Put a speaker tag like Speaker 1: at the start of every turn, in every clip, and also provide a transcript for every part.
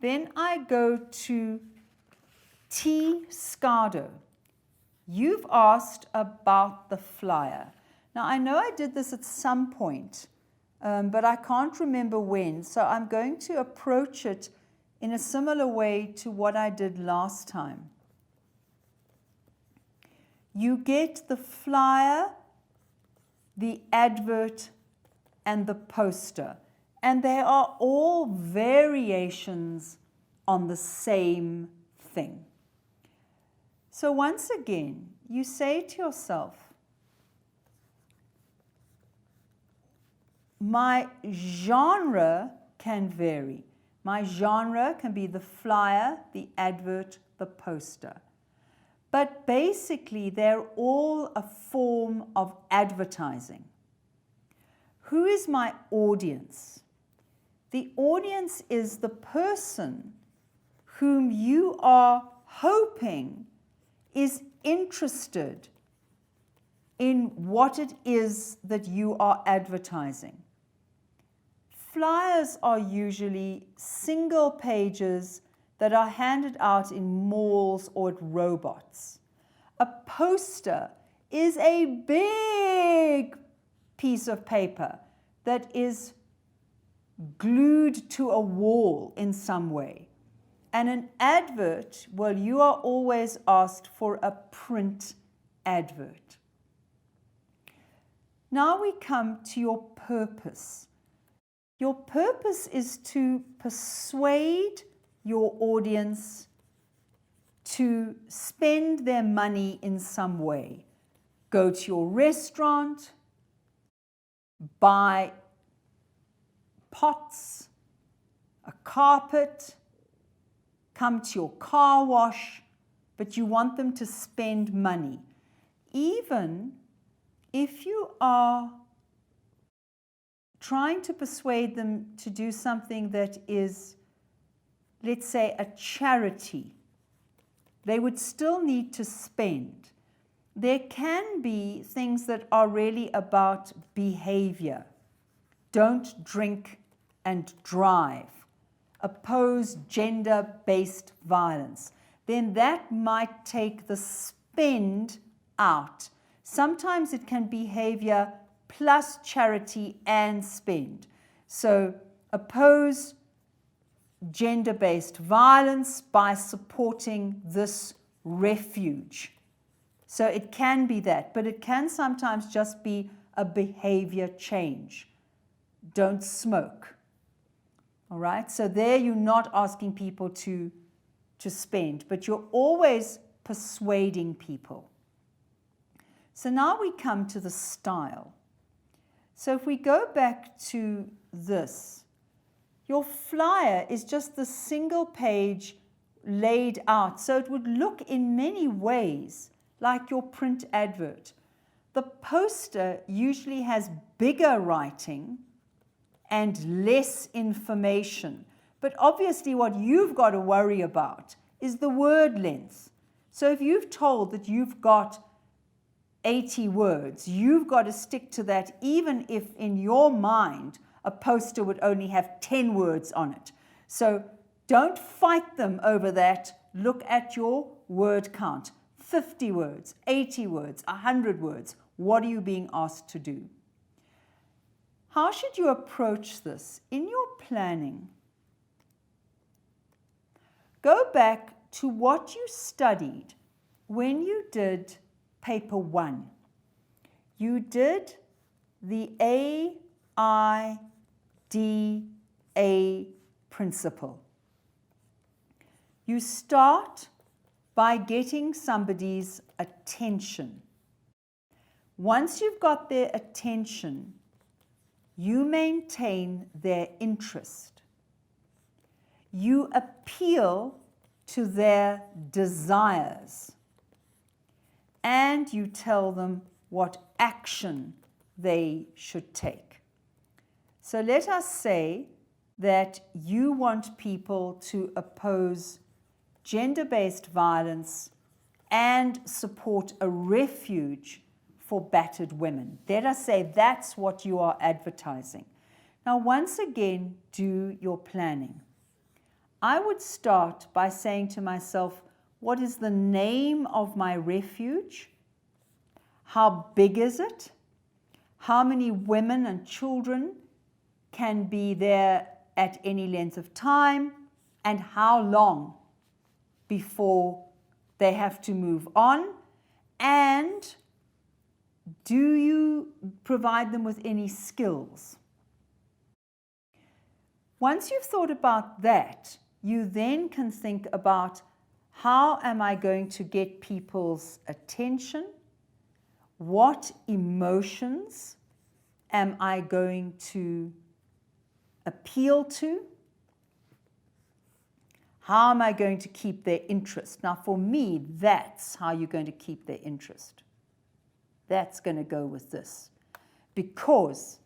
Speaker 1: Then I go to T. Scado. You've asked about the flyer. Now, I know I did this at some point, but I can't remember when, so I'm going to approach it in a similar way to what I did last time. You get the flyer, the advert, and the poster, and they are all variations on the same thing. So once again, you say to yourself, my genre can vary. My genre can be the flyer, the advert, the poster. But basically, they're all a form of advertising. Who is my audience? The audience is the person whom you are hoping is interested in what it is that you are advertising. Flyers are usually single pages that are handed out in malls or at robots. A poster is a big piece of paper that is glued to a wall in some way. And an advert, well, you are always asked for a print advert. Now we come to your purpose. Your purpose is to persuade your audience to spend their money in some way. Go to your restaurant, buy pots, a carpet, come to your car wash, but you want them to spend money. Even if you are trying to persuade them to do something that is, let's say, a charity, they would still need to spend. There can be things that are really about behavior. Don't drink and drive. Oppose gender-based violence. Then that might take the spend out. Sometimes it can be behavior plus charity and spend. So oppose gender-based violence by supporting this refuge. So it can be that, but it can sometimes just be a behavior change. Don't smoke. All right, so there you're not asking people to spend, but you're always persuading people. So now we come to the style. So if we go back to this, your flyer is just the single page laid out. So it would look in many ways like your print advert. The poster usually has bigger writing and less information. But obviously what you've got to worry about is the word length. So if you've told that you've got 80 words, you've got to stick to that, even if in your mind a poster would only have 10 words on it. So don't fight them over that. Look at your word count. 50 words, 80 words, 100 words. What are you being asked to do? How should you approach this? In your planning, go back to what you studied when you did paper 1. You did the AIDA principle. You start by getting somebody's attention. Once you've got their attention, you maintain their interest. You appeal to their desires. And you tell them what action they should take. So let us say that you want people to oppose gender-based violence and support a refuge for battered women. Let us say that's what you are advertising. Now, once again, do your planning. I would start by saying to myself, what is the name of my refuge? How big is it? How many women and children can be there at any length of time? And how long before they have to move on? And do you provide them with any skills? Once you've thought about that, you then can think about, how am I going to get people's attention? What emotions am I going to appeal to? How am I going to keep their interest? Now, for me, that's how you're going to keep their interest. That's going to go with this. Because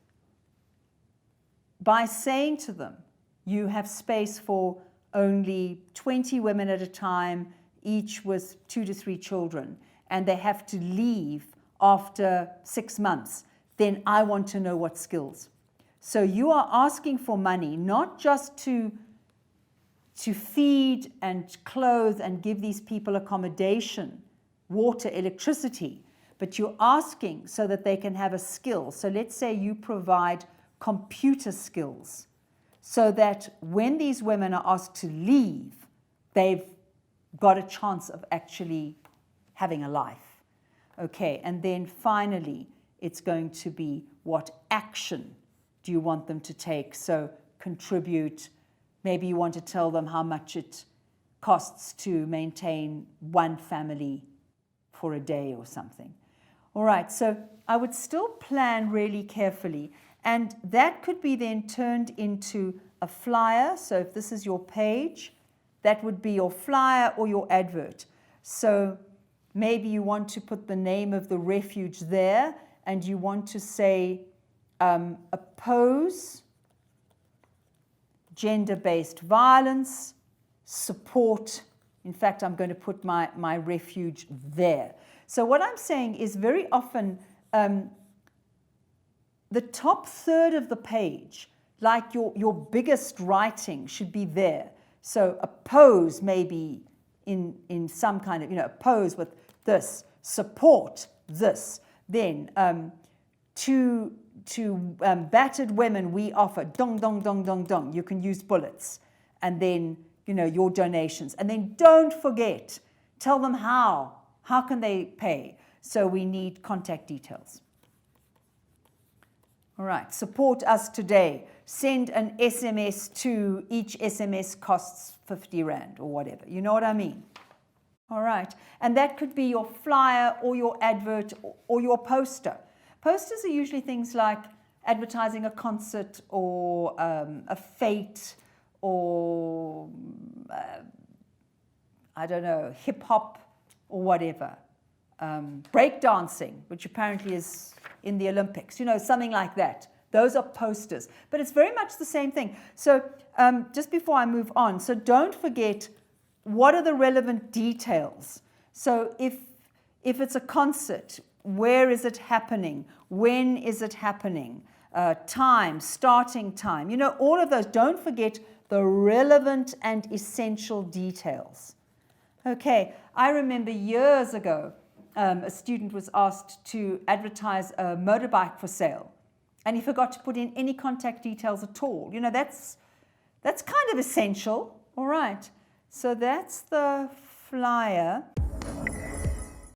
Speaker 1: by saying to them, you have space for only 20 women at a time, each with 2 to 3 children, and they have to leave after 6 months, then I want to know what skills. So you are asking for money, not just to feed and clothe and give these people accommodation, water, electricity, but you're asking so that they can have a skill. So let's say you provide computer skills so that when these women are asked to leave, they've got a chance of actually having a life. Okay, and then finally, it's going to be, what action do you want them to take? So contribute. Maybe you want to tell them how much it costs to maintain one family for a day or something. All right, so I would still plan really carefully. And that could be then turned into a flyer. So if this is your page, that would be your flyer or your advert. So maybe you want to put the name of the refuge there, and you want to say, oppose gender-based violence, support. In fact, I'm going to put my refuge there. So what I'm saying is, very often the top third of the page, like your biggest writing, should be there. So oppose maybe in some kind of, oppose with this, support this. Then to battered women we offer, dong, dong, dong, dong, dong. You can use bullets. And then, your donations. And then don't forget, tell them how. How can they pay? So we need contact details. All right, support us today. Send an SMS to, each SMS costs 50 Rand or whatever. You know what I mean? All right, and that could be your flyer or your advert or your poster. Posters are usually things like advertising a concert or a fete or, I don't know, hip-hop or whatever. Breakdancing, which apparently is in the Olympics, something like that. Those are posters. But it's very much the same thing. So just before I move on, so don't forget, what are the relevant details? So if it's a concert, where is it happening? When is it happening? Time, starting time. All of those. Don't forget the relevant and essential details. Okay, I remember years ago, a student was asked to advertise a motorbike for sale, and he forgot to put in any contact details at all. That's kind of essential. All right, so that's the flyer.